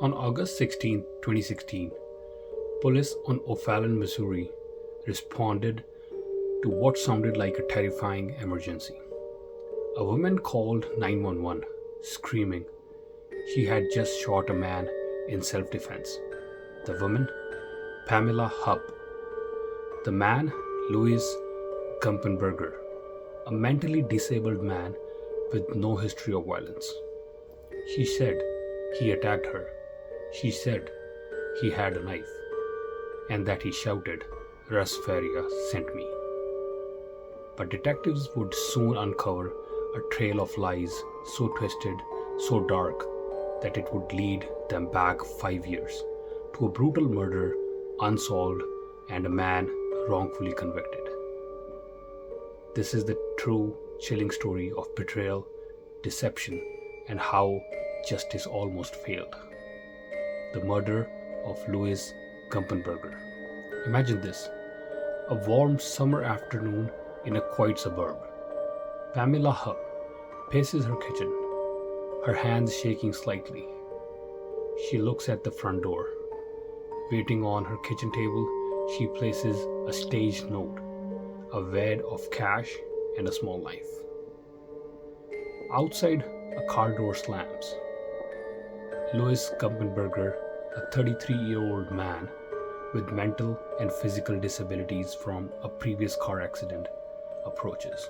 On August 16, 2016, police on O'Fallon, Missouri responded to what sounded like a terrifying emergency. A woman called 911, screaming she had just shot a man in self defense. The woman, Pamela Hupp. The man, Louis Gumpenberger, a mentally disabled man with no history of violence. She said he attacked her. She said he had a knife and that he shouted, "Russ Faria sent me." But detectives would soon uncover a trail of lies so twisted, so dark, that it would lead them back 5 years to a brutal murder unsolved and a man wrongfully convicted. This is the true, chilling story of betrayal, deception, and how justice almost failed. The murder of Louis Gumpenberger. Imagine this: a warm summer afternoon in a quiet suburb. Pamela Hupp paces her kitchen, her hands shaking slightly. She looks at the front door. Waiting on her kitchen table, she places a staged note, a wad of cash, and a small knife. Outside, a car door slams. Louis Gumpenberger, a 33-year-old man with mental and physical disabilities from a previous car accident, approaches.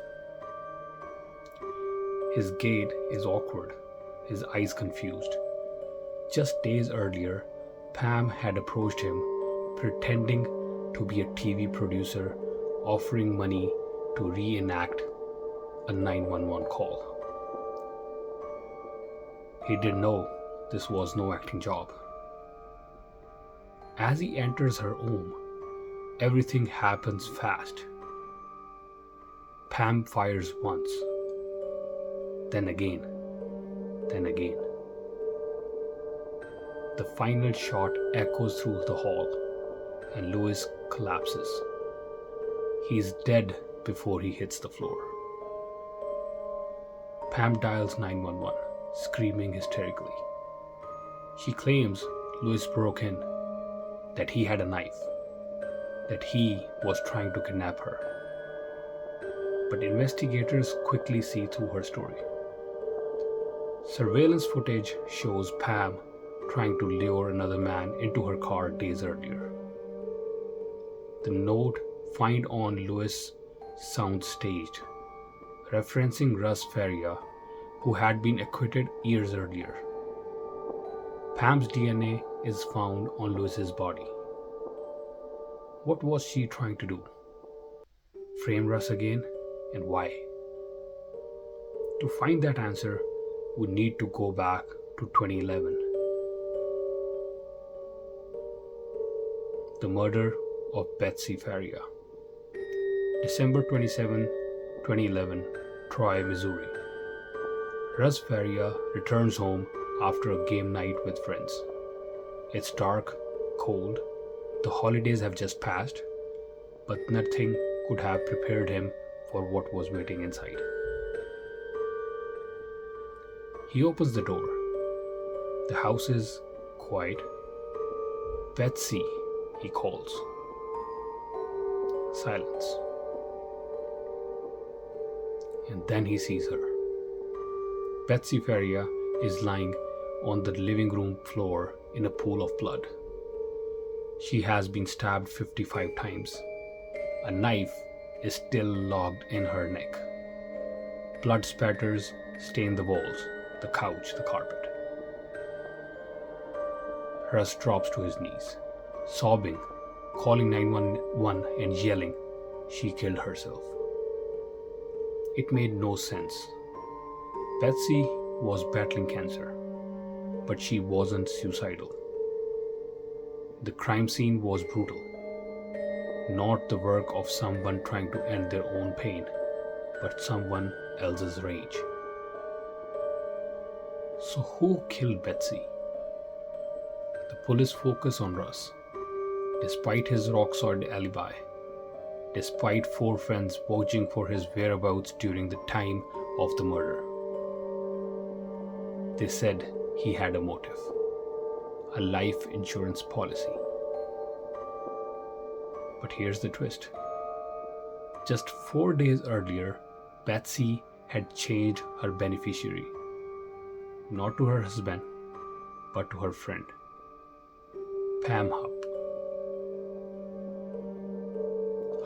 His gait is awkward, his eyes confused. Just days earlier, Pam had approached him, pretending to be a TV producer, offering money to reenact a 911 call. He didn't know this was no acting job. As he enters her home, everything happens fast. Pam fires once, then again, then again. The final shot echoes through the hall, and Louis collapses. He is dead before he hits the floor. Pam dials 911, screaming hysterically. She claims Louis broke in, that he had a knife, that he was trying to kidnap her. But investigators quickly see through her story. Surveillance footage shows Pam trying to lure another man into her car days earlier. The note found on Louis sounds staged, referencing Russ Faria, who had been acquitted years earlier. Pam's DNA is found on Louis's body. What was she trying to do? Frame Russ again, and why? To find that answer, we need to go back to 2011. The murder of Betsy Faria. December 27, 2011, Troy, Missouri. Russ Faria returns home after a game night with friends. It's dark, cold, the holidays have just passed, but nothing could have prepared him for what was waiting inside. He opens the door. The house is quiet. "Betsy," he calls. Silence. And then he sees her. Betsy Faria is lying on the living room floor in a pool of blood. She has been stabbed 55 times. A knife is still locked in her neck. Blood spatters stain the walls, the couch, the carpet. Russ drops to his knees, sobbing, calling 911 and yelling she killed herself. It made no sense. Betsy was battling cancer, but she wasn't suicidal. The crime scene was brutal, not the work of someone trying to end their own pain, but someone else's rage. So who killed Betsy? The police focus on Russ, despite his rock-solid alibi, despite 4 friends vouching for his whereabouts during the time of the murder. They said he had a motive, a life insurance policy. But here's the twist. Just 4 days earlier, Betsy had changed her beneficiary, not to her husband, but to her friend, Pam Hupp.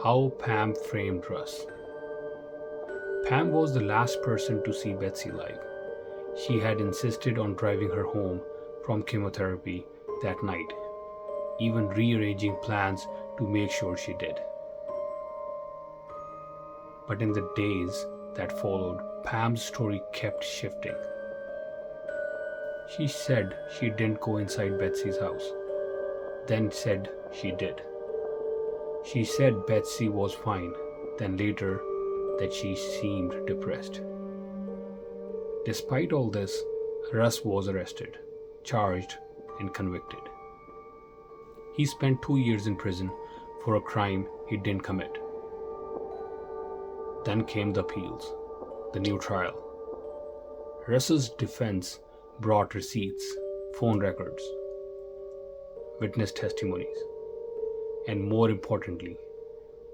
How Pam framed Russ. Pam was the last person to see Betsy live. She had insisted on driving her home from chemotherapy that night, even rearranging plans to make sure she did. But in the days that followed, Pam's story kept shifting. She said she didn't go inside Betsy's house, then said she did. She said Betsy was fine, then later that she seemed depressed. Despite all this, Russ was arrested, charged, and convicted. He spent 2 years in prison for a crime he didn't commit. Then came the appeals, the new trial. Russ's defense brought receipts, phone records, witness testimonies, and more importantly,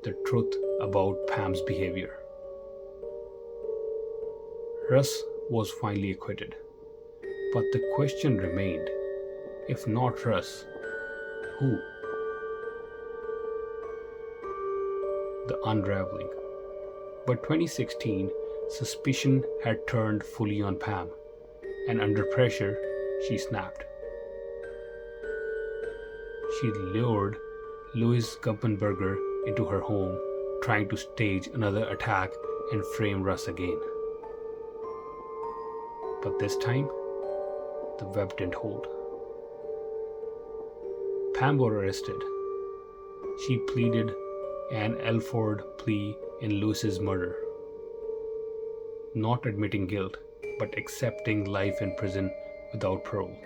the truth about Pam's behavior. Russ was finally acquitted, but the question remained, if not Russ, who? The unraveling. By 2016, suspicion had turned fully on Pam, and under pressure, she snapped. She lured Louis Gumpenberger into her home, trying to stage another attack and frame Russ again. But this time, the web didn't hold. Pam was arrested. She pleaded an Elford plea in Louis's murder, not admitting guilt, but accepting life in prison without parole.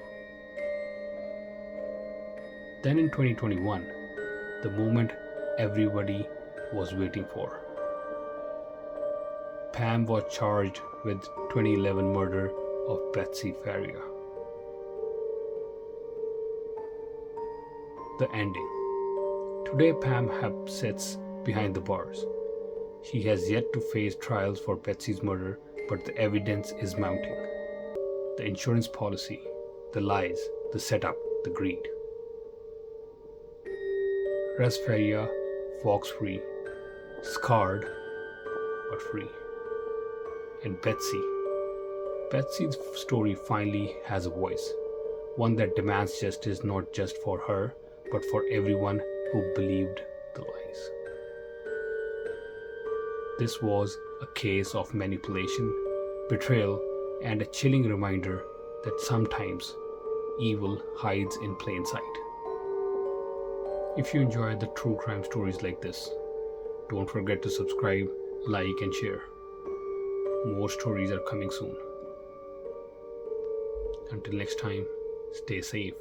Then in 2021, the moment everybody was waiting for. Pam was charged with 2011 murder of Betsy Faria. The ending. Today Pam Hupp sits behind the bars. She has yet to face trials for Betsy's murder, but the evidence is mounting. The insurance policy, the lies, the setup, the greed. Russ Faria walks free, scarred but free. And Betsy's story finally has a voice, one that demands justice not just for her, but for everyone who believed the lies. This was a case of manipulation, betrayal, and a chilling reminder that sometimes evil hides in plain sight. If you enjoy the true crime stories like this, don't forget to subscribe, like, and share. More stories are coming soon. Until next time, stay safe.